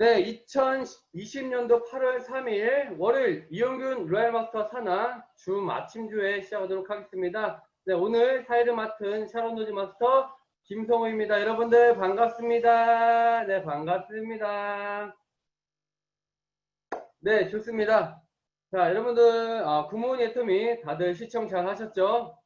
네, 2020년도 8월 3일 월요일 이용균 로얄마스터 산하 주 마침주에 시작하도록 하겠습니다. 네, 오늘 사회를 맡은 샤론 노즈 마스터 김성호입니다. 여러분들 반갑습니다. 네, 반갑습니다. 네, 좋습니다. 자, 여러분들 굿모닝 애터미 다들 시청 잘 하셨죠?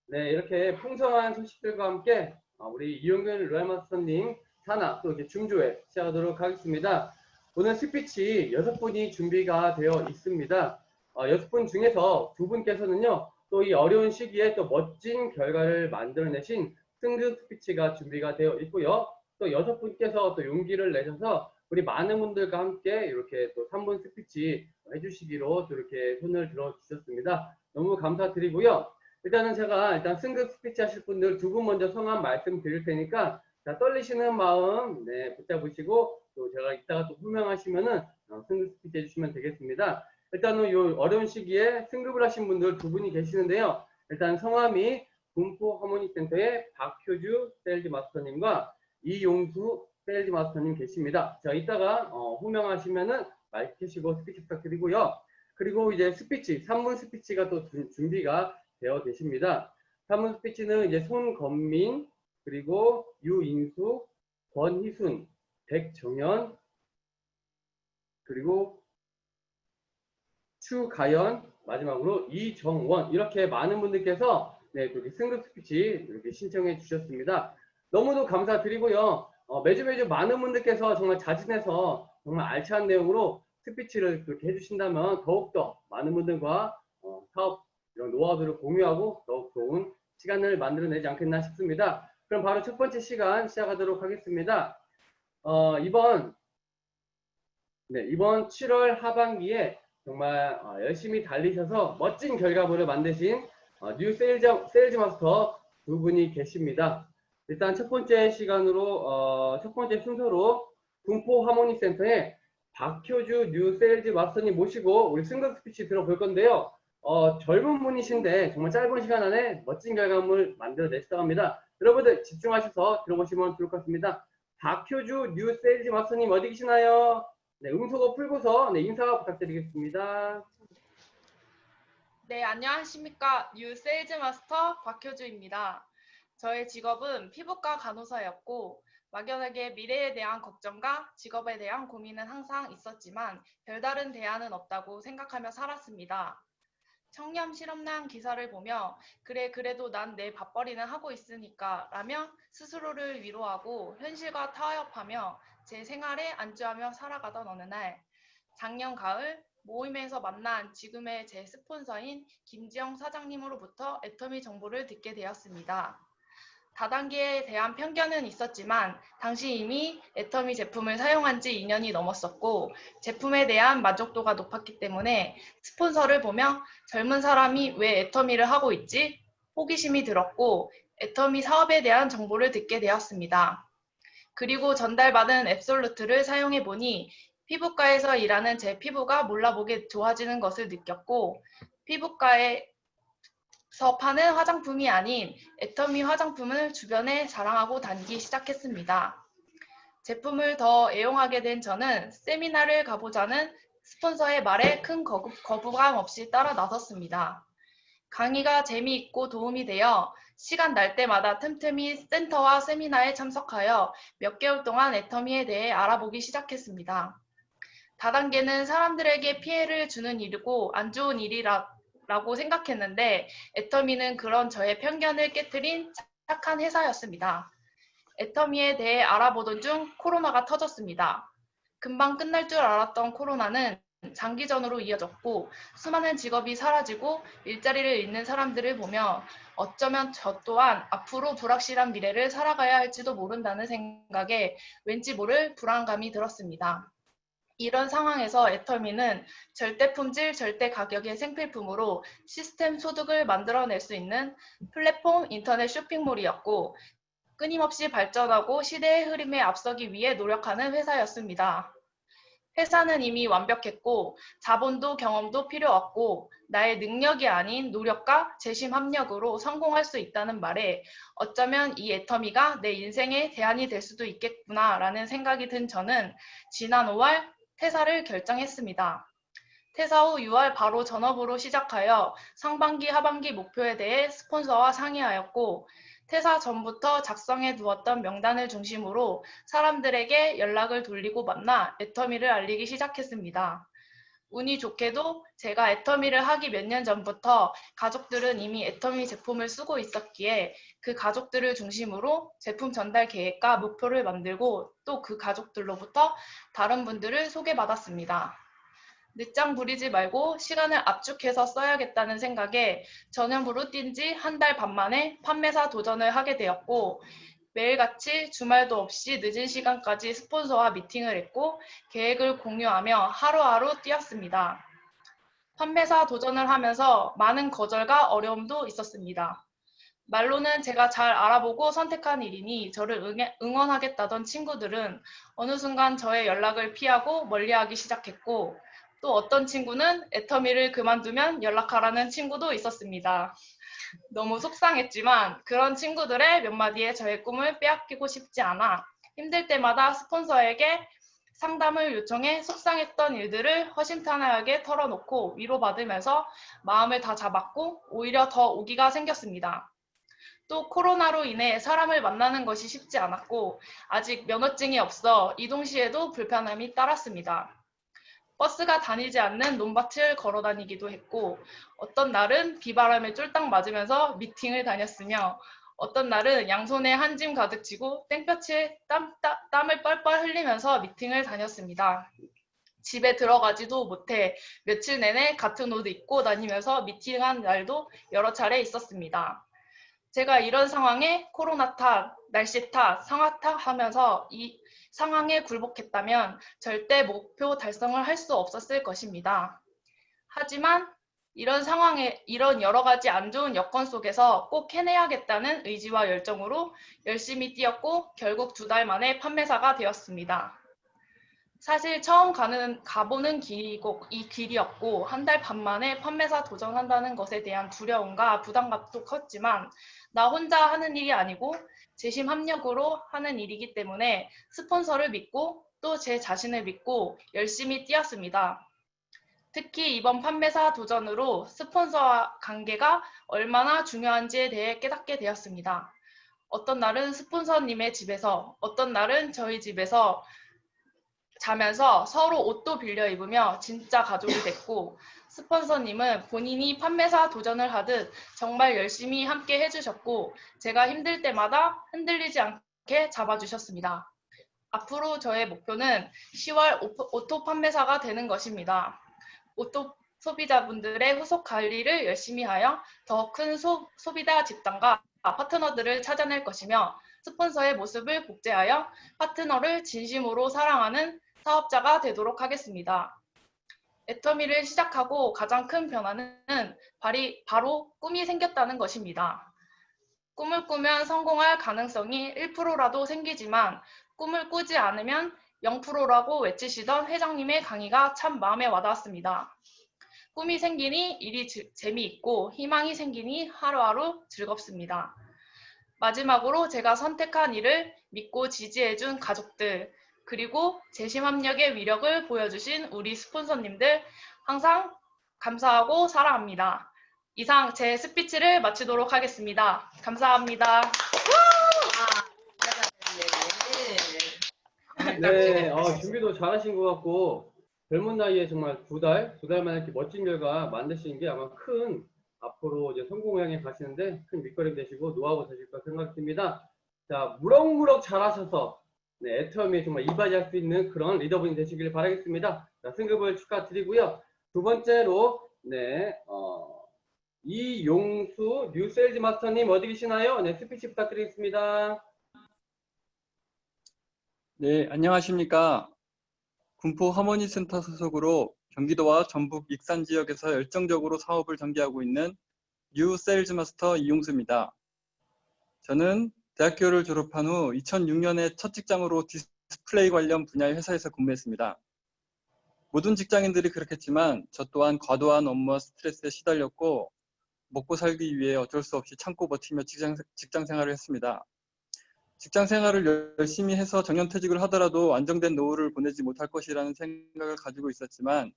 네, 이렇게 풍성한 소식들과 함께 우리 이용균 로얄마스터님 산하 또 이렇게 중조에 시작하도록 하겠습니다. 오늘 스피치 6분이 준비가 되어 있습니다. 6분 중에서 2분께서는요, 또 이 어려운 시기에 또 멋진 결과를 만들어내신 승급 스피치가 준비가 되어 있고요. 또 6분께서 또 용기를 내셔서 우리 많은 분들과 함께 이렇게 또 3분 스피치 해주시기로 또 이렇게 손을 들어 주셨습니다. 너무 감사드리고요. 일단은 제가 승급 스피치 하실 분들 2분 먼저 성함 말씀드릴 테니까 자, 떨리시는 마음 붙잡으시고 또 제가 이따가 또 설명하시면은 승급 스피치 해주시면 되겠습니다. 일단은 이 어려운 시기에 승급을 하신 분들 2분이 계시는데요. 일단 성함이 군포 하모니센터의 박효주 세일즈 마스터님과 이용수 세일즈 마스터님 계십니다. 자, 이따가 호명하시면은 마이크 켜시고 스피치 부탁드리고요. 그리고 이제 스피치 3분 스피치가 또 준비가 되어 계십니다. 3분 스피치는 이제 손건민, 그리고 유인수, 권희순, 백정현, 그리고 추가연, 마지막으로 이정원, 이렇게 많은 분들께서 이렇게 승급 스피치 이렇게 신청해 주셨습니다. 너무도 감사드리고요. 매주 많은 분들께서 정말 자진해서 정말 알찬 내용으로 스피치를 그렇게 해주신다면 더욱더 많은 분들과 사업 이런 노하우들을 공유하고 더욱 좋은 시간을 만들어내지 않겠나 싶습니다. 그럼 바로 첫 번째 시간 시작하도록 하겠습니다. 이번 7월 하반기에 정말 열심히 달리셔서 멋진 결과물을 만드신 뉴 세일즈 마스터 2분이 계십니다. 일단 첫 번째 시간으로 첫 번째 순서로 군포 하모니센터의 박효주 뉴 세일즈 마스터님 모시고 우리 승급 스피치 들어볼 건데요. 젊은 분이신데 정말 짧은 시간 안에 멋진 결과물 만들어내시다고 합니다. 여러분들 집중하셔서 들어보시면 좋을 것 같습니다. 박효주 뉴 세일즈 마스터님 어디 계시나요? 네, 음소거 풀고서 인사 부탁드리겠습니다. 네, 안녕하십니까. 뉴 세일즈 마스터 박효주입니다. 저의 직업은 피부과 간호사였고 막연하게 미래에 대한 걱정과 직업에 대한 고민은 항상 있었지만 별다른 대안은 없다고 생각하며 살았습니다. 청렴 실험남 기사를 보며 그래도 난 내 밥벌이는 하고 있으니까 라며 스스로를 위로하고 현실과 타협하며 제 생활에 안주하며 살아가던 어느 날 작년 가을 모임에서 만난 지금의 제 스폰서인 김지영 사장님으로부터 애터미 정보를 듣게 되었습니다. 다단계에 대한 편견은 있었지만 당시 이미 애터미 제품을 사용한 지 2년이 넘었었고 제품에 대한 만족도가 높았기 때문에 스폰서를 보며 젊은 사람이 왜 애터미를 하고 있지? 호기심이 들었고 애터미 사업에 대한 정보를 듣게 되었습니다. 그리고 전달받은 앱솔루트를 사용해보니 피부과에서 일하는 제 피부가 몰라보게 좋아지는 것을 느꼈고 피부과에서 파는 화장품이 아닌 애터미 화장품을 주변에 자랑하고 다니기 시작했습니다. 제품을 더 애용하게 된 저는 세미나를 가보자는 스폰서의 말에 큰 거부감 없이 따라 나섰습니다. 강의가 재미있고 도움이 되어 시간 날 때마다 틈틈이 센터와 세미나에 참석하여 몇 개월 동안 애터미에 대해 알아보기 시작했습니다. 다단계는 사람들에게 피해를 주는 일이고 안 좋은 일이라고 생각했는데 애터미는 그런 저의 편견을 깨트린 착한 회사였습니다. 애터미에 대해 알아보던 중 코로나가 터졌습니다. 금방 끝날 줄 알았던 코로나는 장기전으로 이어졌고 수많은 직업이 사라지고 일자리를 잃는 사람들을 보며 어쩌면 저 또한 앞으로 불확실한 미래를 살아가야 할지도 모른다는 생각에 왠지 모를 불안감이 들었습니다. 이런 상황에서 애터미는 절대 품질, 절대 가격의 생필품으로 시스템 소득을 만들어낼 수 있는 플랫폼 인터넷 쇼핑몰이었고 끊임없이 발전하고 시대의 흐름에 앞서기 위해 노력하는 회사였습니다. 회사는 이미 완벽했고 자본도 경험도 필요 없고 나의 능력이 아닌 노력과 재심 합력으로 성공할 수 있다는 말에 어쩌면 이 애터미가 내 인생의 대안이 될 수도 있겠구나라는 생각이 든 저는 지난 5월 퇴사를 결정했습니다. 퇴사 후 6월 바로 전업으로 시작하여 상반기, 하반기 목표에 대해 스폰서와 상의하였고 퇴사 전부터 작성해 두었던 명단을 중심으로 사람들에게 연락을 돌리고 만나 애터미를 알리기 시작했습니다. 운이 좋게도 제가 애터미를 하기 몇 년 전부터 가족들은 이미 애터미 제품을 쓰고 있었기에 그 가족들을 중심으로 제품 전달 계획과 목표를 만들고 또 그 가족들로부터 다른 분들을 소개받았습니다. 늦장 부리지 말고 시간을 압축해서 써야겠다는 생각에 전업으로 뛴 지 한 달 반 만에 판매사 도전을 하게 되었고 매일같이 주말도 없이 늦은 시간까지 스폰서와 미팅을 했고 계획을 공유하며 하루하루 뛰었습니다. 판매사 도전을 하면서 많은 거절과 어려움도 있었습니다. 말로는 제가 잘 알아보고 선택한 일이니 저를 응원하겠다던 친구들은 어느 순간 저의 연락을 피하고 멀리하기 시작했고 또 어떤 친구는 애터미를 그만두면 연락하라는 친구도 있었습니다. 너무 속상했지만 그런 친구들의 몇 마디에 저의 꿈을 빼앗기고 싶지 않아 힘들 때마다 스폰서에게 상담을 요청해 속상했던 일들을 허심탄회하게 털어놓고 위로받으면서 마음을 다 잡았고 오히려 더 오기가 생겼습니다. 또 코로나로 인해 사람을 만나는 것이 쉽지 않았고 아직 면허증이 없어 이동 시에도 불편함이 따랐습니다. 버스가 다니지 않는 논밭을 걸어 다니기도 했고 어떤 날은 비바람에 쫄딱 맞으면서 미팅을 다녔으며 어떤 날은 양손에 한 짐 가득 쥐고 땡볕에 땀을 뻘뻘 흘리면서 미팅을 다녔습니다. 집에 들어가지도 못해 며칠 내내 같은 옷 입고 다니면서 미팅한 날도 여러 차례 있었습니다. 제가 이런 상황에 코로나 탓, 날씨 탓, 상하 탓 하면서 이 상황에 굴복했다면 절대 목표 달성을 할 수 없었을 것입니다. 하지만 이런 상황에 이런 여러 가지 안 좋은 여건 속에서 꼭 해내야겠다는 의지와 열정으로 열심히 뛰었고 결국 2달 만에 판매사가 되었습니다. 사실 처음 가보는 이 길이었고 한 달 반 만에 판매사 도전한다는 것에 대한 두려움과 부담감도 컸지만 나 혼자 하는 일이 아니고 재심 합력으로 하는 일이기 때문에 스폰서를 믿고 또 제 자신을 믿고 열심히 뛰었습니다. 특히 이번 판매사 도전으로 스폰서와 관계가 얼마나 중요한지에 대해 깨닫게 되었습니다. 어떤 날은 스폰서님의 집에서, 어떤 날은 저희 집에서 자면서 서로 옷도 빌려 입으며 진짜 가족이 됐고 스폰서님은 본인이 판매사 도전을 하듯 정말 열심히 함께 해주셨고 제가 힘들 때마다 흔들리지 않게 잡아주셨습니다. 앞으로 저의 목표는 10월 오토 판매사가 되는 것입니다. 오토 소비자분들의 후속 관리를 열심히 하여 더 큰 소비자 집단과 파트너들을 찾아낼 것이며 스폰서의 모습을 복제하여 파트너를 진심으로 사랑하는 사업자가 되도록 하겠습니다. 애터미를 시작하고 가장 큰 변화는 바로 꿈이 생겼다는 것입니다. 꿈을 꾸면 성공할 가능성이 1%라도 생기지만 꿈을 꾸지 않으면 0%라고 외치시던 회장님의 강의가 참 마음에 와닿았습니다. 꿈이 생기니 일이 재미있고 희망이 생기니 하루하루 즐겁습니다. 마지막으로 제가 선택한 일을 믿고 지지해준 가족들, 그리고 재심합력의 위력을 보여주신 우리 스폰서님들 항상 감사하고 사랑합니다. 이상 제 스피치를 마치도록 하겠습니다. 감사합니다. 네, 준비도 잘하신 것 같고 젊은 나이에 정말 두 달 만에 이렇게 멋진 결과 만드시는 게 아마 큰 앞으로 이제 성공 향해 가시는데 큰 밑거림 되시고 노하우 되실 것 생각이 듭니다. 자, 무럭무럭 잘하셔서 네, 애터미에 정말 이바지할 수 있는 그런 리더분이 되시길 바라겠습니다. 자, 승급을 축하드리고요. 두 번째로 네, 이용수 뉴세일즈 마스터님 어디 계시나요? 네, 스피치 부탁드리겠습니다. 네, 안녕하십니까. 군포 하모니센터 소속으로 경기도와 전북 익산 지역에서 열정적으로 사업을 전개하고 있는 뉴 세일즈 마스터 이용수입니다. 저는 대학교를 졸업한 후 2006년에 첫 직장으로 디스플레이 관련 분야의 회사에서 근무했습니다. 모든 직장인들이 그렇겠지만 저 또한 과도한 업무와 스트레스에 시달렸고 먹고 살기 위해 어쩔 수 없이 참고 버티며 직장 생활을 했습니다. 직장 생활을 열심히 해서 정년퇴직을 하더라도 안정된 노후를 보내지 못할 것이라는 생각을 가지고 있었지만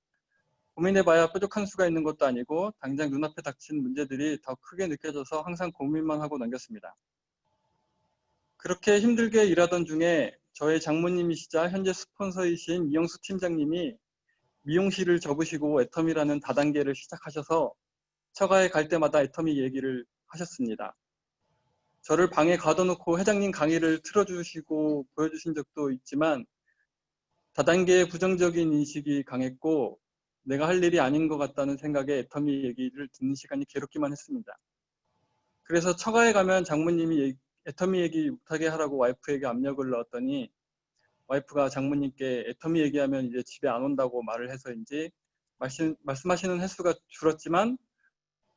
고민해봐야 뾰족한 수가 있는 것도 아니고 당장 눈앞에 닥친 문제들이 더 크게 느껴져서 항상 고민만 하고 넘겼습니다. 그렇게 힘들게 일하던 중에 저의 장모님이시자 현재 스폰서이신 이영수 팀장님이 미용실을 접으시고 애터미라는 다단계를 시작하셔서 처가에 갈 때마다 애터미 얘기를 하셨습니다. 저를 방에 가둬놓고 회장님 강의를 틀어주시고 보여주신 적도 있지만 다단계의 부정적인 인식이 강했고 내가 할 일이 아닌 것 같다는 생각에 애터미 얘기를 듣는 시간이 괴롭기만 했습니다. 그래서 처가에 가면 장모님이 애터미 얘기 못하게 하라고 와이프에게 압력을 넣었더니 와이프가 장모님께 애터미 얘기하면 이제 집에 안 온다고 말을 해서인지 말씀하시는 횟수가 줄었지만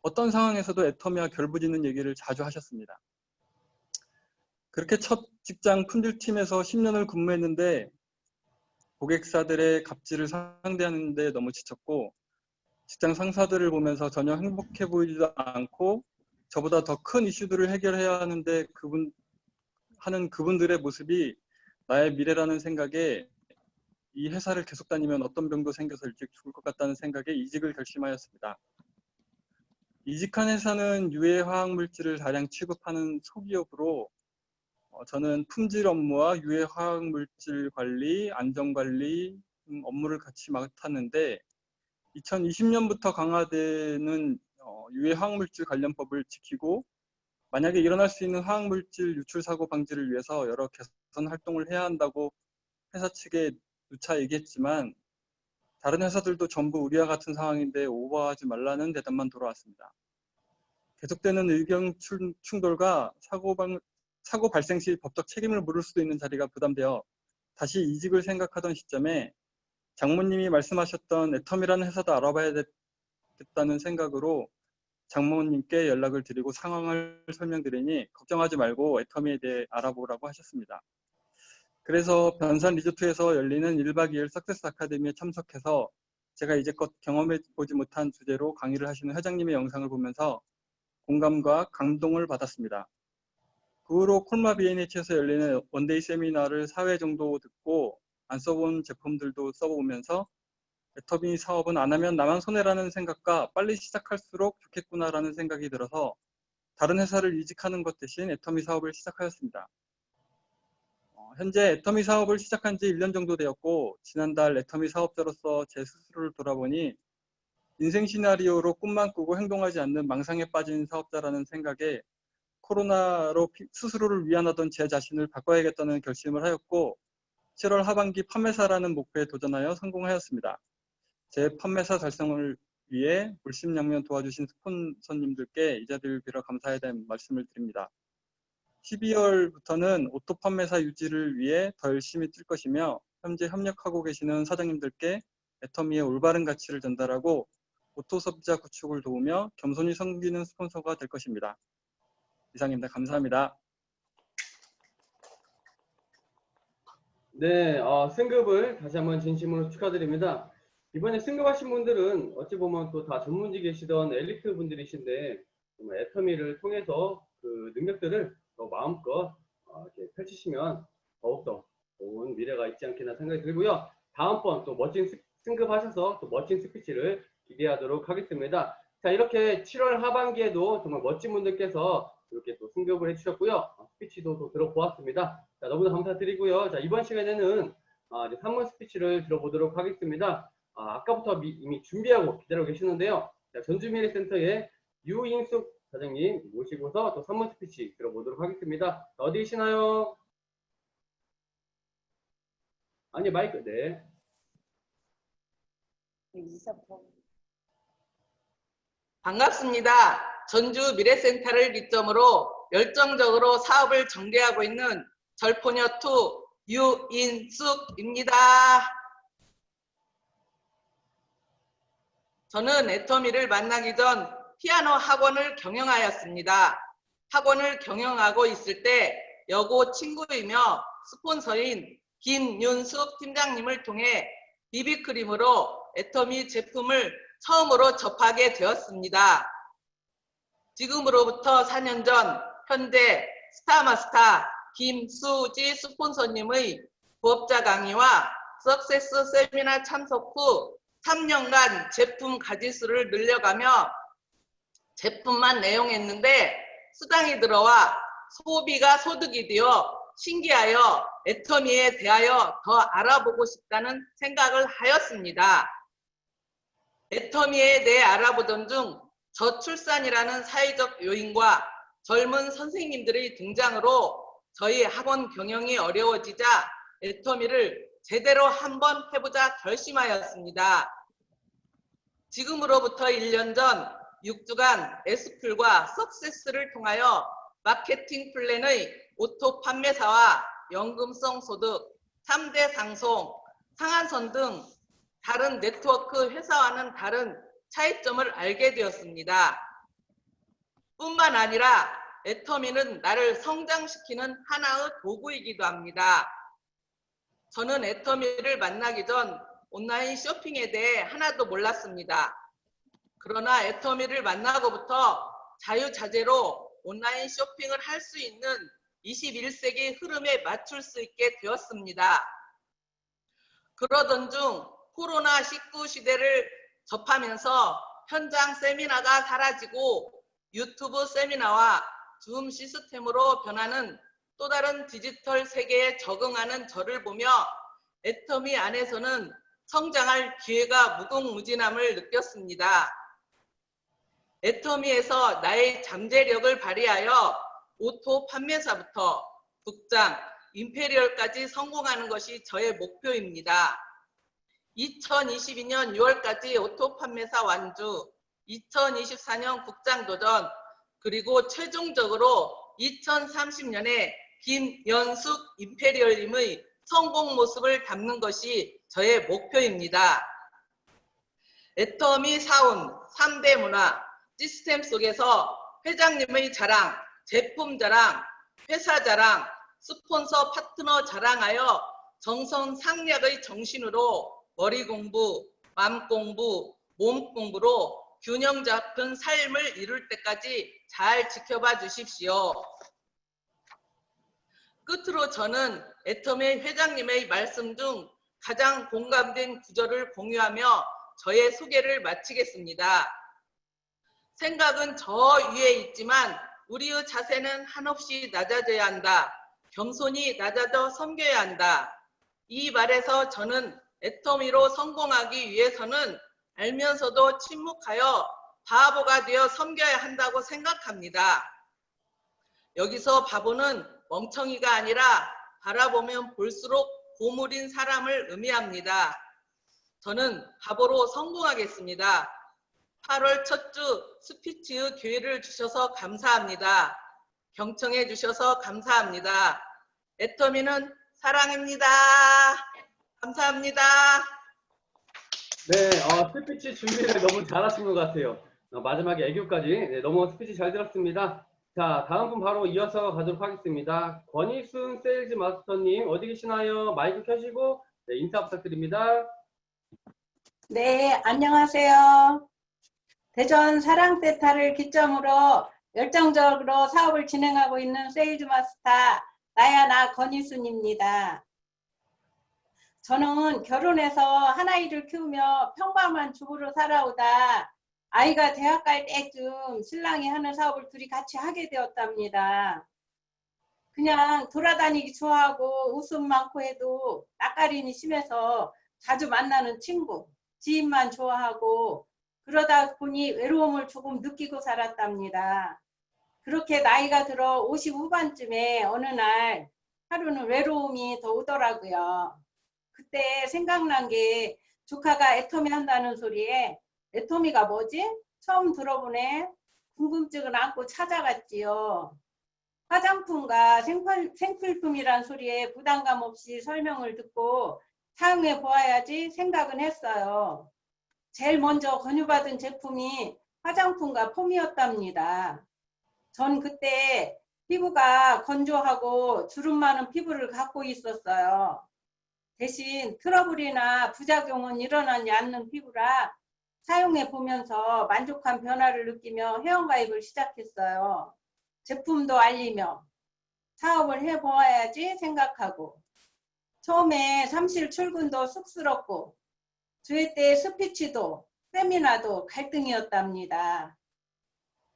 어떤 상황에서도 애터미와 결부짓는 얘기를 자주 하셨습니다. 그렇게 첫 직장 품질팀에서 10년을 근무했는데 고객사들의 갑질을 상대하는 데 너무 지쳤고 직장 상사들을 보면서 전혀 행복해 보이지도 않고 저보다 더 큰 이슈들을 해결해야 하는데 그분들의 모습이 나의 미래라는 생각에 이 회사를 계속 다니면 어떤 병도 생겨서 일찍 죽을 것 같다는 생각에 이직을 결심하였습니다. 이직한 회사는 유해 화학물질을 다량 취급하는 소기업으로 저는 품질 업무와 유해 화학물질 관리, 안전관리 업무를 같이 맡았는데 2020년부터 강화되는 유해 화학물질 관련법을 지키고 만약에 일어날 수 있는 화학물질 유출 사고 방지를 위해서 여러 개선 활동을 해야 한다고 회사 측에 누차 얘기했지만 다른 회사들도 전부 우리와 같은 상황인데 오버하지 말라는 대답만 돌아왔습니다. 계속되는 의견 충돌과 사고 발생 시 법적 책임을 물을 수도 있는 자리가 부담되어 다시 이직을 생각하던 시점에 장모님이 말씀하셨던 애텀이라는 회사도 알아봐야겠다는 생각으로 장모님께 연락을 드리고 상황을 설명드리니 걱정하지 말고 애터미에 대해 알아보라고 하셨습니다. 그래서 변산 리조트에서 열리는 1박 2일 석세스 아카데미에 참석해서 제가 이제껏 경험해보지 못한 주제로 강의를 하시는 회장님의 영상을 보면서 공감과 감동을 받았습니다. 그 후로 콜마 B&H에서 열리는 원데이 세미나를 4회 정도 듣고 안 써본 제품들도 써보면서 애터미 사업은 안 하면 나만 손해라는 생각과 빨리 시작할수록 좋겠구나라는 생각이 들어서 다른 회사를 이직하는 것 대신 애터미 사업을 시작하였습니다. 현재 애터미 사업을 시작한 지 1년 정도 되었고 지난달 애터미 사업자로서 제 스스로를 돌아보니 인생 시나리오로 꿈만 꾸고 행동하지 않는 망상에 빠진 사업자라는 생각에 코로나로 스스로를 위안하던 제 자신을 바꿔야겠다는 결심을 하였고 7월 하반기 판매사라는 목표에 도전하여 성공하였습니다. 제 판매사 달성을 위해 물심양면 도와주신 스폰서님들께 이 자리를 빌어 감사에 대한 말씀을 드립니다. 12월부터는 오토 판매사 유지를 위해 더 열심히 뛸 것이며 현재 협력하고 계시는 사장님들께 애터미의 올바른 가치를 전달하고 오토 소비자 구축을 도우며 겸손히 섬기는 스폰서가 될 것입니다. 이상입니다. 감사합니다. 네, 승급을 다시 한번 진심으로 축하드립니다. 이번에 승급하신 분들은 어찌 보면 또 다 전문직 계시던 엘리트 분들이신데 정말 애터미를 통해서 그 능력들을 더 마음껏 이렇게 펼치시면 더욱더 좋은 미래가 있지 않겠나 생각이 들고요. 다음번 또 멋진 승급하셔서 또 멋진 스피치를 기대하도록 하겠습니다. 자, 이렇게 7월 하반기에도 정말 멋진 분들께서 이렇게 또 승급을 해주셨고요. 스피치도 또 들어보았습니다. 자, 너무나 감사드리고요. 자, 이번 시간에는 이제 3번 스피치를 들어보도록 하겠습니다. 아까부터 이미 준비하고 기다리고 계시는데요. 자, 전주미래센터의 유인숙 사장님 모시고서 또 3번 스피치 들어보도록 하겠습니다. 어디 계시나요? 아니, 마이크, 네. 반갑습니다. 전주 미래센터를 기점으로 열정적으로 사업을 전개하고 있는 절포녀2 유인숙입니다. 저는 애터미를 만나기 전 피아노 학원을 경영하였습니다. 학원을 경영하고 있을 때 여고 친구이며 스폰서인 김윤숙 팀장님을 통해 비비크림으로 애터미 제품을 처음으로 접하게 되었습니다. 지금으로부터 4년 전 현재 스타마스터 김수지 스폰서님의 부업자 강의와 석세스 세미나 참석 후 3년간 제품 가짓수를 늘려가며 제품만 내용했는데 수당이 들어와 소비가 소득이 되어 신기하여 애터미에 대하여 더 알아보고 싶다는 생각을 하였습니다. 애터미에 대해 알아보던 중 저출산이라는 사회적 요인과 젊은 선생님들의 등장으로 저희 학원 경영이 어려워지자 애터미를 제대로 한번 해보자 결심하였습니다. 지금으로부터 1년 전 6주간 S쿨과 석세스를 통하여 마케팅 플랜의 오토 판매사와 연금성 소득, 3대 상송, 상한선 등 다른 네트워크 회사와는 다른 차이점을 알게 되었습니다. 뿐만 아니라 애터미는 나를 성장시키는 하나의 도구이기도 합니다. 저는 애터미를 만나기 전 온라인 쇼핑에 대해 하나도 몰랐습니다. 그러나 애터미를 만나고부터 자유자재로 온라인 쇼핑을 할 수 있는 21세기 흐름에 맞출 수 있게 되었습니다. 그러던 중 코로나19 시대를 접하면서 현장 세미나가 사라지고 유튜브 세미나와 줌 시스템으로 변하는 또 다른 디지털 세계에 적응하는 저를 보며 애터미 안에서는 성장할 기회가 무궁무진함을 느꼈습니다. 애터미에서 나의 잠재력을 발휘하여 오토 판매사부터 국장, 임페리얼까지 성공하는 것이 저의 목표입니다. 2022년 6월까지 오토 판매사 완주, 2024년 국장 도전, 그리고 최종적으로 2030년에 김연숙 임페리얼님의 성공 모습을 담는 것이 저의 목표입니다. 애터미 사운 3대 문화 시스템 속에서 회장님의 자랑, 제품 자랑, 회사 자랑, 스폰서 파트너 자랑하여 정성상략의 정신으로 머리 공부, 맘 공부, 몸 공부로 균형 잡힌 삶을 이룰 때까지 잘 지켜봐 주십시오. 끝으로 저는 애터미 회장님의 말씀 중 가장 공감된 구절을 공유하며 저의 소개를 마치겠습니다. 생각은 저 위에 있지만 우리의 자세는 한없이 낮아져야 한다. 겸손히 낮아져 섬겨야 한다. 이 말에서 저는 애터미로 성공하기 위해서는 알면서도 침묵하여 바보가 되어 섬겨야 한다고 생각합니다. 여기서 바보는 멍청이가 아니라 바라보면 볼수록 고물인 사람을 의미합니다. 저는 바보로 성공하겠습니다. 8월 첫 주 스피치의 기회를 주셔서 감사합니다. 경청해 주셔서 감사합니다. 애터미는 사랑입니다. 감사합니다. 네, 스피치 준비를 너무 잘하신 것 같아요. 마지막에 애교까지. 네, 너무 스피치 잘 들었습니다. 자, 다음 분 바로 이어서 가도록 하겠습니다. 권희순 세일즈 마스터님, 어디 계시나요? 마이크 켜시고, 네, 인사 부탁드립니다. 네, 안녕하세요. 대전 사랑센터를 기점으로 열정적으로 사업을 진행하고 있는 세일즈 마스터 나야나 권희순입니다. 저는 결혼해서 한 아이를 키우며 평범한 주부로 살아오다 아이가 대학 갈 때쯤 신랑이 하는 사업을 둘이 같이 하게 되었답니다. 그냥 돌아다니기 좋아하고 웃음 많고 해도 낯가림이 심해서 자주 만나는 친구, 지인만 좋아하고 그러다 보니 외로움을 조금 느끼고 살았답니다. 그렇게 나이가 들어 50 후반쯤에 어느 날 하루는 외로움이 더 오더라고요. 그때 생각난 게 조카가 애터미 한다는 소리에 애터미가 뭐지? 처음 들어보네. 궁금증을 안고 찾아갔지요. 화장품과 생필품이란 소리에 부담감 없이 설명을 듣고 사용해 보아야지 생각은 했어요. 제일 먼저 권유받은 제품이 화장품과 폼이었답니다. 전 그때 피부가 건조하고 주름 많은 피부를 갖고 있었어요. 대신 트러블이나 부작용은 일어나지 않는 피부라 사용해 보면서 만족한 변화를 느끼며 회원가입을 시작했어요. 제품도 알리며 사업을 해보아야지 생각하고 처음에 사무실 출근도 쑥스럽고 주회 때 스피치도 세미나도 갈등이었답니다.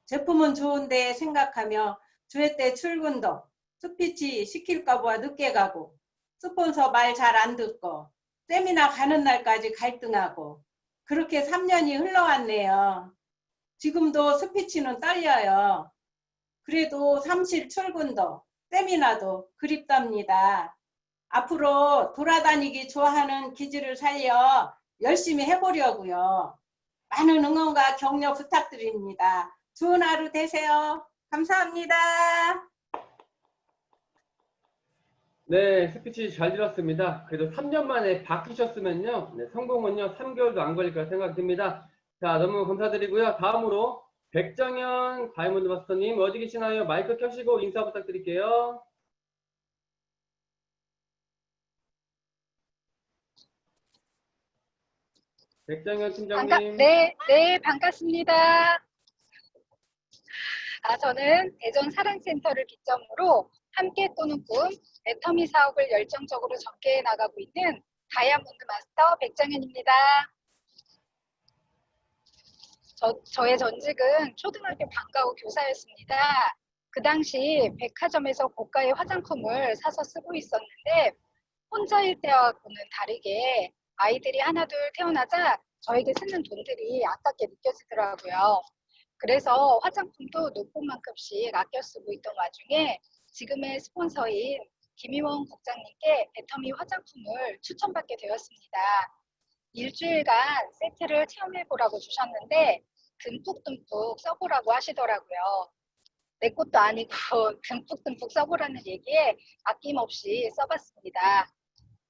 제품은 좋은데 생각하며 주회 때 출근도 스피치 시킬까 봐 늦게 가고 스폰서 말 잘 안 듣고 세미나 가는 날까지 갈등하고 그렇게 3년이 흘러왔네요. 지금도 스피치는 떨려요. 그래도 사무실 출근도 세미나도 그립답니다. 앞으로 돌아다니기 좋아하는 기질을 살려 열심히 해보려고요. 많은 응원과 격려 부탁드립니다. 좋은 하루 되세요. 감사합니다. 네, 스피치 잘 들었습니다. 그래도 3년 만에 바뀌셨으면요. 네, 성공은요, 3개월도 안 걸릴 거라 생각됩니다. 자, 너무 감사드리고요. 다음으로 백정현 다이몬드 마스터님 어디 계시나요? 마이크 켜시고 인사 부탁드릴게요. 백정현 팀장님. 네, 반갑습니다. 저는 대전 사랑센터를 기점으로 함께 꾸는 꿈, 애터미 사업을 열정적으로 전개해 나가고 있는 다이아몬드 마스터 백정현입니다. 저의 전직은 초등학교 방과후 교사였습니다. 그 당시 백화점에서 고가의 화장품을 사서 쓰고 있었는데 혼자일 때와는 다르게 아이들이 하나둘 태어나자 저에게 쓰는 돈들이 아깝게 느껴지더라고요. 그래서 화장품도 높은 만큼씩 아껴 쓰고 있던 와중에 지금의 스폰서인 김희원 국장님께 애터미 화장품을 추천받게 되었습니다. 일주일간 세트를 체험해보라고 주셨는데 듬뿍듬뿍 써보라고 하시더라고요. 내 것도 아니고 듬뿍듬뿍 써보라는 얘기에 아낌없이 써봤습니다.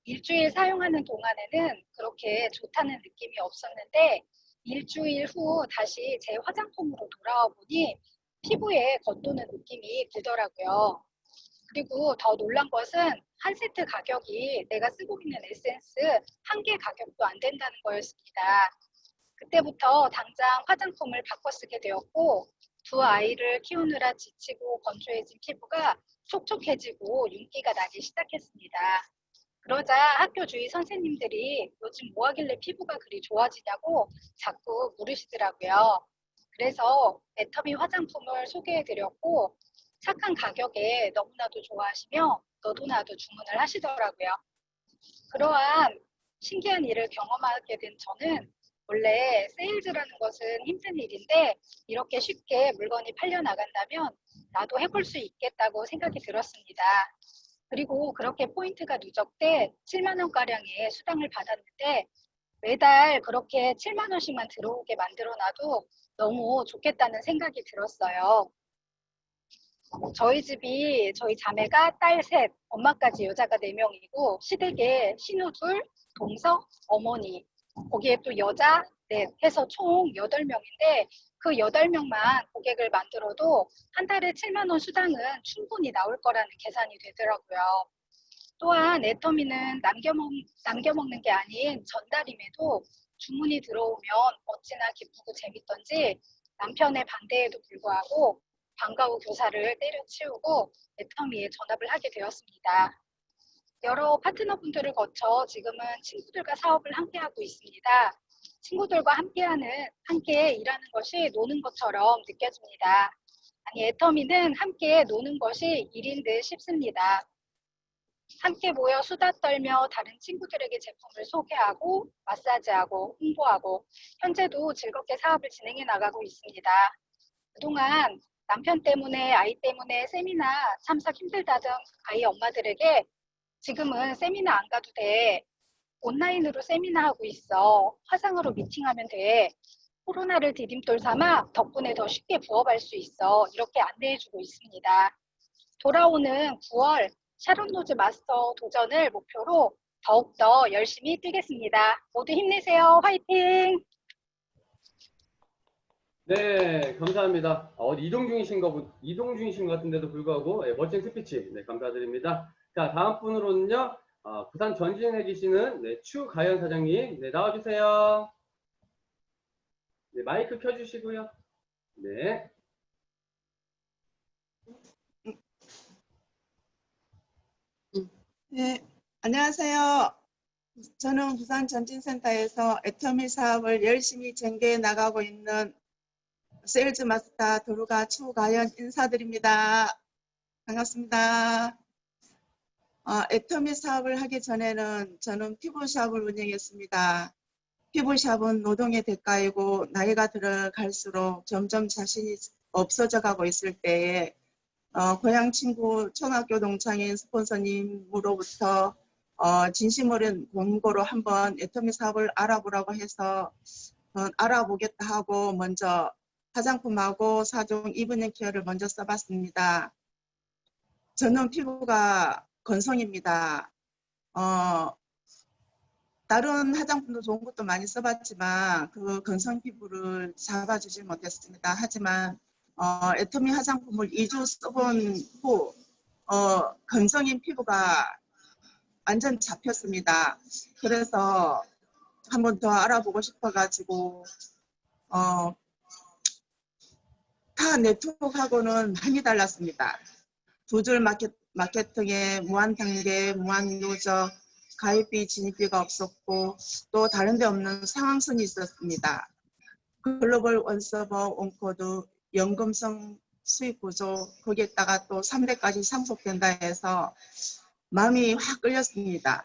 일주일 사용하는 동안에는 그렇게 좋다는 느낌이 없었는데 일주일 후 다시 제 화장품으로 돌아와 보니 피부에 겉도는 느낌이 들더라고요. 그리고 더 놀란 것은 한 세트 가격이 내가 쓰고 있는 에센스 한 개 가격도 안 된다는 거였습니다. 그때부터 당장 화장품을 바꿔 쓰게 되었고 두 아이를 키우느라 지치고 건조해진 피부가 촉촉해지고 윤기가 나기 시작했습니다. 그러자 학교 주위 선생님들이 요즘 뭐 하길래 피부가 그리 좋아지냐고 자꾸 물으시더라고요. 그래서 애터미 화장품을 소개해드렸고 착한 가격에 너무나도 좋아하시며 너도 나도 주문을 하시더라고요. 그러한 신기한 일을 경험하게 된 저는 원래 세일즈라는 것은 힘든 일인데 이렇게 쉽게 물건이 팔려나간다면 나도 해볼 수 있겠다고 생각이 들었습니다. 그리고 그렇게 포인트가 누적돼 7만 원가량의 수당을 받았는데 매달 그렇게 7만 원씩만 들어오게 만들어놔도 너무 좋겠다는 생각이 들었어요. 저희 자매가 딸 셋, 엄마까지 여자가 4명이고 시댁에 신우 둘, 동서, 어머니, 거기에 또 여자 넷 해서 총 8명인데 그 8명만 고객을 만들어도 한 달에 7만 원 수당은 충분히 나올 거라는 계산이 되더라고요. 또한 애터미는 남겨먹는 게 아닌 전달임에도 주문이 들어오면 어찌나 기쁘고 재밌던지 남편의 반대에도 불구하고 방과후 교사를 때려치우고 애터미에 전업을 하게 되었습니다. 여러 파트너분들을 거쳐 지금은 친구들과 사업을 함께하고 있습니다. 친구들과 함께 일하는 것이 노는 것처럼 느껴집니다. 아니, 애터미는 함께 노는 것이 일인 듯 싶습니다. 함께 모여 수다 떨며 다른 친구들에게 제품을 소개하고 마사지하고 홍보하고 현재도 즐겁게 사업을 진행해 나가고 있습니다. 그동안 남편 때문에 아이 때문에 세미나 참석 힘들다던 아이 엄마들에게 지금은 세미나 안 가도 돼. 온라인으로 세미나 하고 있어. 화상으로 미팅하면 돼. 코로나를 디딤돌 삼아 덕분에 더 쉽게 부업할 수 있어. 이렇게 안내해주고 있습니다. 돌아오는 9월 샤론노즈 마스터 도전을 목표로 더욱더 열심히 뛰겠습니다. 모두 힘내세요. 화이팅! 네, 감사합니다. 어디 이동 중이신 것 같은데도 불구하고 멋진 스피치 감사드립니다. 자, 다음 분으로는요. 부산 전진해 계시는 네, 추가연 사장님, 네, 나와주세요. 네, 마이크 켜주시고요. 네. 네, 안녕하세요. 저는 부산 전진센터에서 애터미 사업을 열심히 전개해 나가고 있는 세일즈 마스터 도루가 추가연 인사드립니다. 반갑습니다. 애터미 사업을 하기 전에는 저는 피부샵을 운영했습니다. 피부샵은 노동의 대가이고 나이가 들어갈수록 점점 자신이 없어져 가고 있을 때에 고향 친구 초등학교 동창인 스폰서님으로부터 진심 어린 권고로 한번 애터미 사업을 알아보라고 해서 알아보겠다 하고 먼저 화장품하고 4종 이브닝 케어를 먼저 써봤습니다. 저는 피부가 건성입니다. 다른 화장품도 좋은 것도 많이 써봤지만 그 건성 피부를 잡아주지 못했습니다. 하지만 애터미 화장품을 2주 써본 후 건성인 피부가 완전 잡혔습니다. 그래서 한 번 더 알아보고 싶어가지고 타 네트워크하고는 많이 달랐습니다. 두 줄 마케팅에 무한 단계, 무한 누적, 가입비, 진입비가 없었고 또 다른 데 없는 상황선이 있었습니다. 글로벌 원서버, 원코드, 연금성 수익 구조, 거기에다가 또 3대까지 상속된다 해서 마음이 확 끌렸습니다.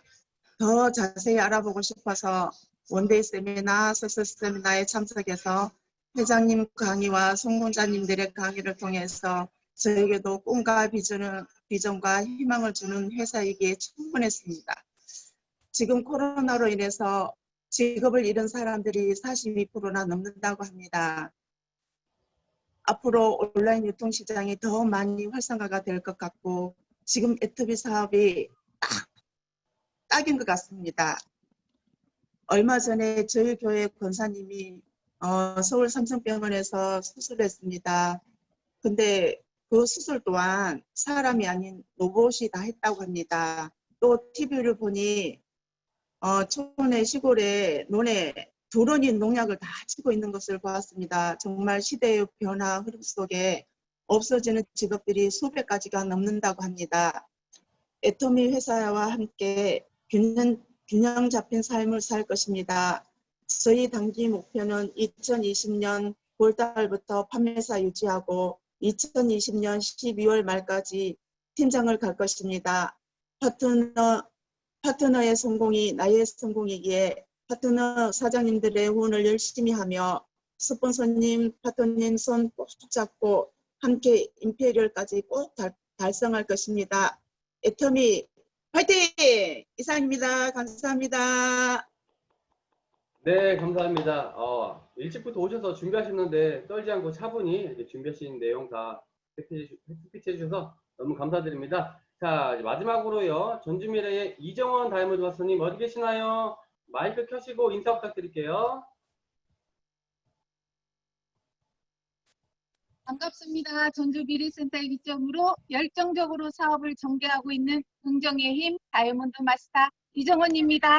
더 자세히 알아보고 싶어서 원데이 세미나, 석세스 세미나에 참석해서 회장님 강의와 성공자님들의 강의를 통해서 저에게도 꿈과 비전과 희망을 주는 회사이기에 충분했습니다. 지금 코로나로 인해서 직업을 잃은 사람들이 42%나 넘는다고 합니다. 앞으로 온라인 유통시장이 더 많이 활성화가 될 것 같고 지금 애터미 사업이 딱인 것 같습니다. 얼마 전에 저희 교회 권사님이 서울 삼성병원에서 수술했습니다. 근데 그 수술 또한 사람이 아닌 로봇이 다 했다고 합니다. 또 TV를 보니 촌의 시골에 논에 두런이 농약을 다 치고 있는 것을 보았습니다. 정말 시대의 변화 흐름 속에 없어지는 직업들이 수백 가지가 넘는다고 합니다. 애터미 회사와 함께 균형 잡힌 삶을 살 것입니다. 저희 단기 목표는 2020년 9월달부터 판매사 유지하고 2020년 12월 말까지 팀장을 갈 것입니다. 파트너의 성공이 나의 성공이기에 파트너 사장님들의 후원을 열심히 하며 스폰서님, 파트너님 손 꼭 잡고 함께 임페리얼까지 꼭 달성할 것입니다. 애터미 화이팅! 이상입니다. 감사합니다. 네, 감사합니다. 일찍부터 오셔서 준비하셨는데 떨지 않고 차분히 이렇게 준비하신 내용 다 스피치 해주셔서 너무 감사드립니다. 자, 이제 마지막으로요. 전주미래의 이정원 다이아몬드 마스터님 어디 계시나요? 마이크 켜시고 인사 부탁드릴게요. 반갑습니다. 전주미래센터의 기점으로 열정적으로 사업을 전개하고 있는 긍정의 힘 다이아몬드 마스터 이정원입니다.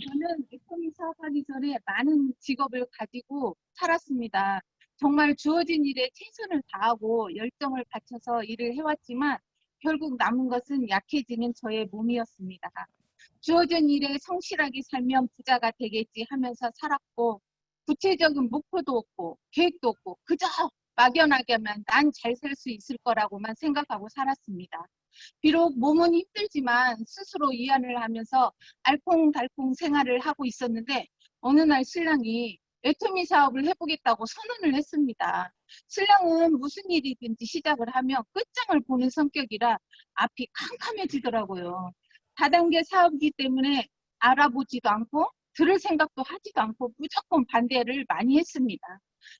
저는 애터미 사업하기 전에 많은 직업을 가지고 살았습니다. 정말 주어진 일에 최선을 다하고 열정을 바쳐서 일을 해왔지만 결국 남은 것은 약해지는 저의 몸이었습니다. 주어진 일에 성실하게 살면 부자가 되겠지 하면서 살았고 구체적인 목표도 없고 계획도 없고 그저 막연하게만 난 잘 살 수 있을 거라고만 생각하고 살았습니다. 비록 몸은 힘들지만 스스로 위안을 하면서 알콩달콩 생활을 하고 있었는데 어느 날 신랑이 애터미 사업을 해보겠다고 선언을 했습니다. 신랑은 무슨 일이든지 시작을 하면 끝장을 보는 성격이라 앞이 캄캄해지더라고요. 다단계 사업이기 때문에 알아보지도 않고 들을 생각도 하지도 않고 무조건 반대를 많이 했습니다.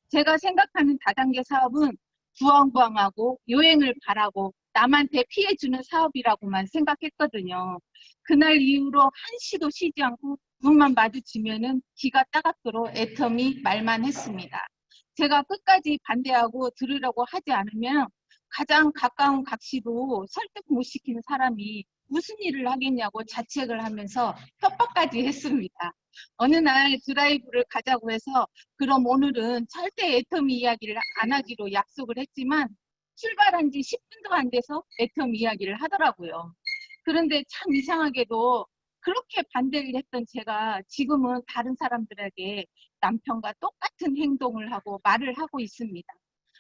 제가 생각하는 다단계 사업은 부엉부엉하고 요행을 바라고 남한테 피해주는 사업이라고만 생각했거든요. 그날 이후로 한시도 쉬지 않고 눈만 마주치면은 기가 따갑도록 애터미 말만 했습니다. 제가 끝까지 반대하고 들으려고 하지 않으면 가장 가까운 각시도 설득 못 시키는 사람이 무슨 일을 하겠냐고 자책을 하면서 협박까지 했습니다. 어느 날 드라이브를 가자고 해서 그럼 오늘은 절대 애터미 이야기를 안 하기로 약속을 했지만 출발한 지 10분도 안 돼서 애터미 이야기를 하더라고요. 그런데 참 이상하게도 그렇게 반대를 했던 제가 지금은 다른 사람들에게 남편과 똑같은 행동을 하고 말을 하고 있습니다.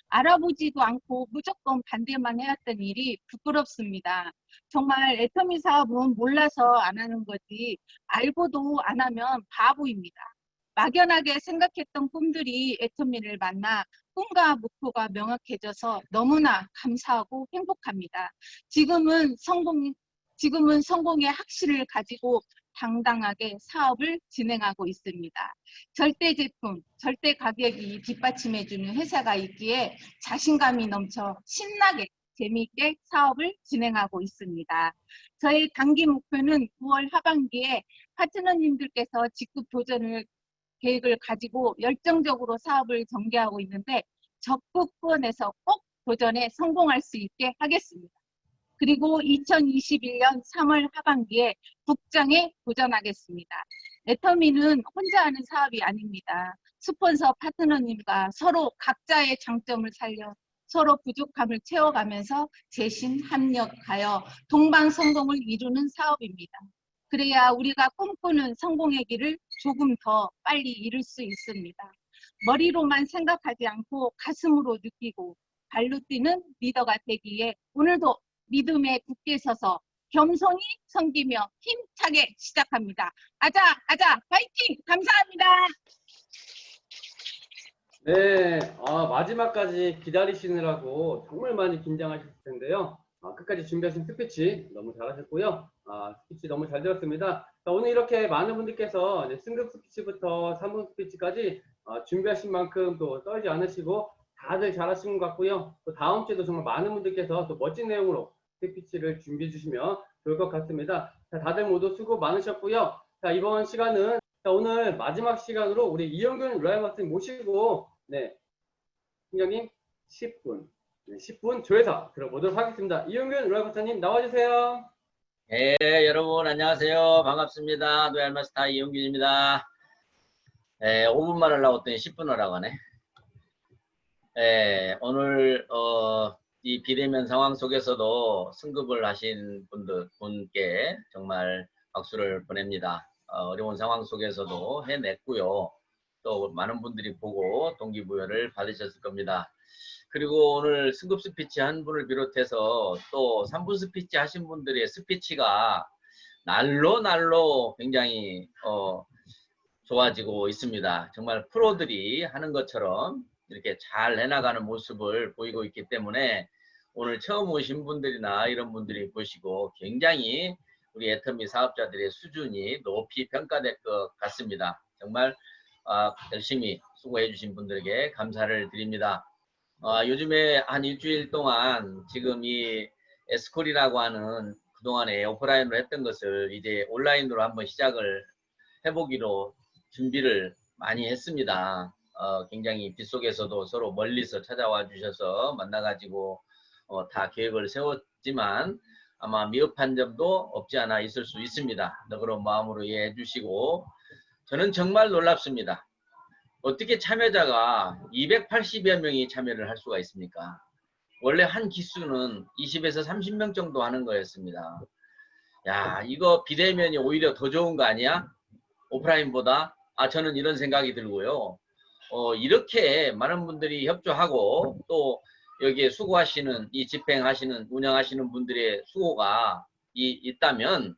알아보지도 않고 무조건 반대만 해왔던 일이 부끄럽습니다. 정말 애터미 사업은 몰라서 안 하는 거지 알고도 안 하면 바보입니다. 막연하게 생각했던 꿈들이 애터미를 만나 꿈과 목표가 명확해져서 너무나 감사하고 행복합니다. 지금은 성공의 확신을 가지고 당당하게 사업을 진행하고 있습니다. 절대 제품, 절대 가격이 뒷받침해주는 회사가 있기에 자신감이 넘쳐 신나게 재미있게 사업을 진행하고 있습니다. 저의 단기 목표는 9월 하반기에 파트너님들께서 직급 도전을 계획을 가지고 열정적으로 사업을 전개하고 있는데 적극 후원해서 꼭 도전에 성공할 수 있게 하겠습니다. 그리고 2021년 3월 하반기에 북장에 도전하겠습니다. 애터미는 혼자 하는 사업이 아닙니다. 스폰서 파트너님과 서로 각자의 장점을 살려 서로 부족함을 채워가면서 재신 합력하여 동반 성공을 이루는 사업입니다. 그래야 우리가 꿈꾸는 성공의 길을 조금 더 빨리 이룰 수 있습니다. 머리로만 생각하지 않고 가슴으로 느끼고 발로 뛰는 리더가 되기에 오늘도 믿음에 굳게 서서 겸손히 섬기며 힘차게 시작합니다. 아자 아자 파이팅! 감사합니다. 네, 마지막까지 기다리시느라고 정말 많이 긴장하셨을 텐데요. 끝까지 준비하신 스피치 너무 잘하셨고요. 스피치 너무 잘 들었습니다. 자, 오늘 이렇게 많은 분들께서 이제 승급 스피치부터 3분 스피치까지 준비하신 만큼 또 떨지 않으시고 다들 잘하신 것 같고요. 또 다음 주에도 정말 많은 분들께서 또 멋진 내용으로 스피치를 준비해 주시면 좋을 것 같습니다. 자, 다들 모두 수고 많으셨고요. 자, 이번 시간은 오늘 마지막 시간으로 우리 이영균 로얄 마스터 모시고 팀장님 10분 조회사 들어보도록 하겠습니다. 이영균 로얄 마스터님 나와주세요. 네, 여러분 안녕하세요. 반갑습니다. 로얄마스터 이용균입니다. 5분만 하려고 했더니 10분 하라고 하네. 오늘 이 비대면 상황 속에서도 승급을 하신 분께 정말 박수를 보냅니다. 어려운 상황 속에서도 해냈고요. 또 많은 분들이 보고 동기부여를 받으셨을 겁니다. 그리고 오늘 승급 스피치 한 분을 비롯해서 또 3분 스피치 하신 분들의 스피치가 날로 굉장히 좋아지고 있습니다. 정말 프로들이 하는 것처럼 이렇게 잘 해나가는 모습을 보이고 있기 때문에 오늘 처음 오신 분들이나 이런 분들이 보시고 굉장히 우리 애터미 사업자들의 수준이 높이 평가될 것 같습니다. 정말 열심히 수고해 주신 분들에게 감사를 드립니다. 요즘에 한 일주일 동안 지금 이 에스콜이라고 하는 그동안에 오프라인으로 했던 것을 이제 온라인으로 한번 시작을 해보기로 준비를 많이 했습니다. 굉장히 빗속에서도 서로 멀리서 찾아와 주셔서 만나가지고 다 계획을 세웠지만 아마 미흡한 점도 없지 않아 있을 수 있습니다. 그런 마음으로 이해해 주시고 저는 정말 놀랍습니다. 어떻게 참여자가 280여 명이 참여를 할 수가 있습니까? 원래 한 기수는 20에서 30명 정도 하는 거였습니다. 야, 이거 비대면이 오히려 더 좋은 거 아니야? 오프라인보다? 저는 이런 생각이 들고요. 이렇게 많은 분들이 협조하고 또 여기에 수고하시는 이 집행하시는 운영하시는 분들의 수고가 있다면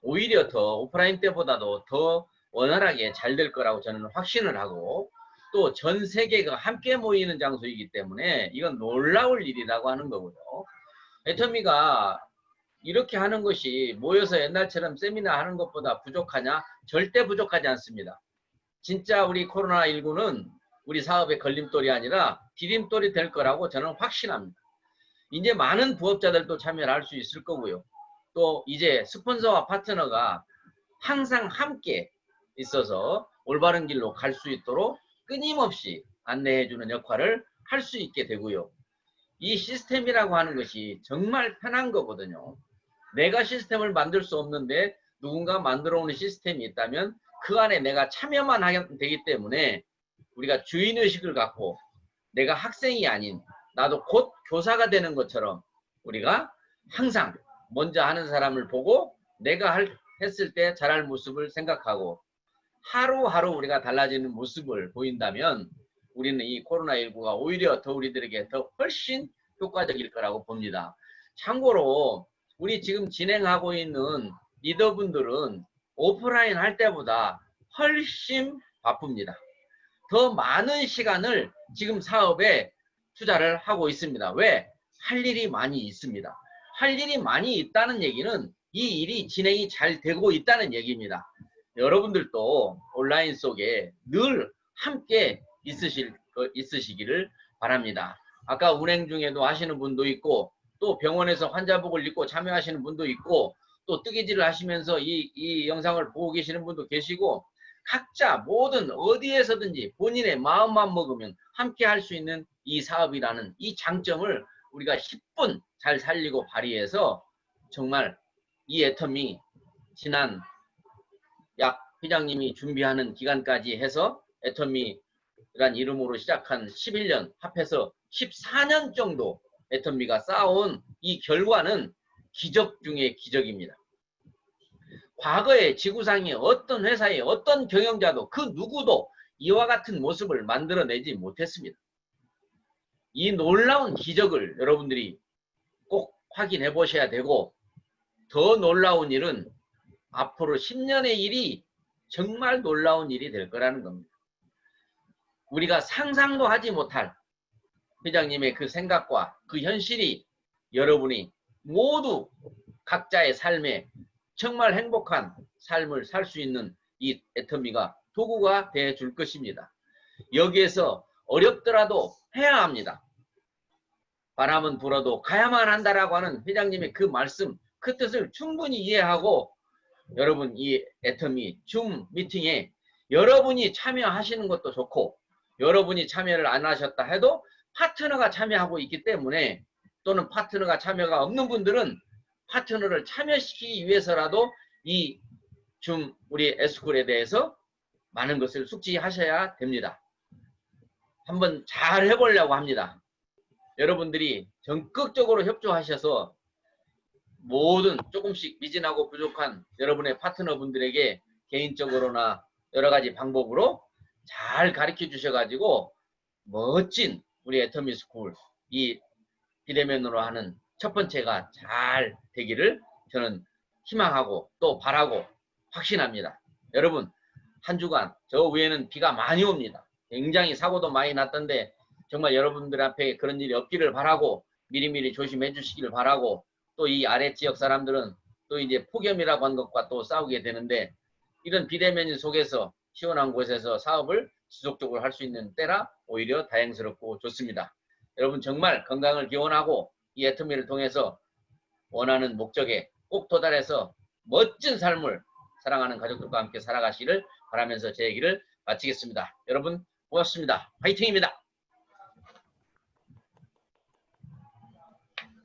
오히려 더 오프라인 때보다도 더 원활하게 잘 될 거라고 저는 확신을 하고 또 전 세계가 함께 모이는 장소이기 때문에 이건 놀라울 일이라고 하는 거고요. 애터미가 이렇게 하는 것이 모여서 옛날처럼 세미나 하는 것보다 부족하냐? 절대 부족하지 않습니다. 진짜 우리 코로나19는 우리 사업의 걸림돌이 아니라 디딤돌이 될 거라고 저는 확신합니다. 이제 많은 부업자들도 참여를 할 수 있을 거고요. 또 이제 스폰서와 파트너가 항상 함께 있어서 올바른 길로 갈 수 있도록 끊임없이 안내해 주는 역할을 할 수 있게 되고요. 이 시스템이라고 하는 것이 정말 편한 거거든요. 내가 시스템을 만들 수 없는데 누군가 만들어 오는 시스템이 있다면 그 안에 내가 참여만 하면 되기 때문에 우리가 주인의식을 갖고 내가 학생이 아닌 나도 곧 교사가 되는 것처럼 우리가 항상 먼저 하는 사람을 보고 내가 했을 때 잘할 모습을 생각하고 하루하루 우리가 달라지는 모습을 보인다면 우리는 이 코로나19가 오히려 더 우리들에게 더 훨씬 효과적일 거라고 봅니다. 참고로 우리 지금 진행하고 있는 리더분들은 오프라인 할 때보다 훨씬 바쁩니다. 더 많은 시간을 지금 사업에 투자를 하고 있습니다. 왜? 할 일이 많이 있습니다. 할 일이 많이 있다는 얘기는 이 일이 진행이 잘 되고 있다는 얘기입니다. 여러분들도 온라인 속에 늘 함께 있으시기를 바랍니다. 아까 운행 중에도 하시는 분도 있고 또 병원에서 환자복을 입고 참여하시는 분도 있고 또 뜨개질을 하시면서 이 영상을 보고 계시는 분도 계시고 각자 모든 어디에서든지 본인의 마음만 먹으면 함께 할 수 있는 이 사업이라는 이 장점을 우리가 10분 잘 살리고 발휘해서 정말 이 애터미 지난 약 회장님이 준비하는 기간까지 해서 애터미란 이름으로 시작한 11년 합해서 14년 정도 애터미가 쌓아온 이 결과는 기적 중의 기적입니다. 과거에 지구상의 어떤 회사의 어떤 경영자도 그 누구도 이와 같은 모습을 만들어내지 못했습니다. 이 놀라운 기적을 여러분들이 꼭 확인해 보셔야 되고 더 놀라운 일은 앞으로 10년의 일이 정말 놀라운 일이 될 거라는 겁니다. 우리가 상상도 하지 못할 회장님의 그 생각과 그 현실이 여러분이 모두 각자의 삶에 정말 행복한 삶을 살 수 있는 이 애터미가 도구가 돼 줄 것입니다. 여기에서 어렵더라도 해야 합니다. 바람은 불어도 가야만 한다라고 하는 회장님의 그 말씀, 그 뜻을 충분히 이해하고 여러분 이 애터미 줌 미팅에 여러분이 참여하시는 것도 좋고 여러분이 참여를 안 하셨다 해도 파트너가 참여하고 있기 때문에 또는 파트너가 참여가 없는 분들은 파트너를 참여시키기 위해서라도 이 줌 우리 에스쿨에 대해서 많은 것을 숙지하셔야 됩니다. 한번 잘 해보려고 합니다. 여러분들이 적극적으로 협조하셔서 모든 조금씩 미진하고 부족한 여러분의 파트너분들에게 개인적으로나 여러 가지 방법으로 잘 가르쳐 주셔가지고 멋진 우리 애터미 스쿨 이 비대면으로 하는 첫 번째가 잘 되기를 저는 희망하고 또 바라고 확신합니다. 여러분 한 주간 저 위에는 비가 많이 옵니다. 굉장히 사고도 많이 났던데 정말 여러분들 앞에 그런 일이 없기를 바라고 미리미리 조심해 주시기를 바라고 또 이 아래 지역 사람들은 또 이제 폭염이라고 한 것과 또 싸우게 되는데 이런 비대면 속에서 시원한 곳에서 사업을 지속적으로 할 수 있는 때라 오히려 다행스럽고 좋습니다. 여러분 정말 건강을 기원하고 이 애터미를 통해서 원하는 목적에 꼭 도달해서 멋진 삶을 사랑하는 가족들과 함께 살아가시기를 바라면서 제 얘기를 마치겠습니다. 여러분 고맙습니다. 화이팅입니다.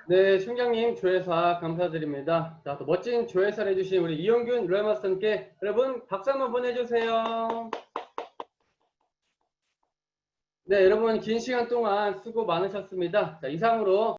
네, 총장님 조회사 감사드립니다. 자, 또 멋진 조회사를 해주신 우리 이용균 로얄마스터님께 여러분 박수 한번 보내주세요. 네, 여러분 긴 시간 동안 수고 많으셨습니다. 자, 이상으로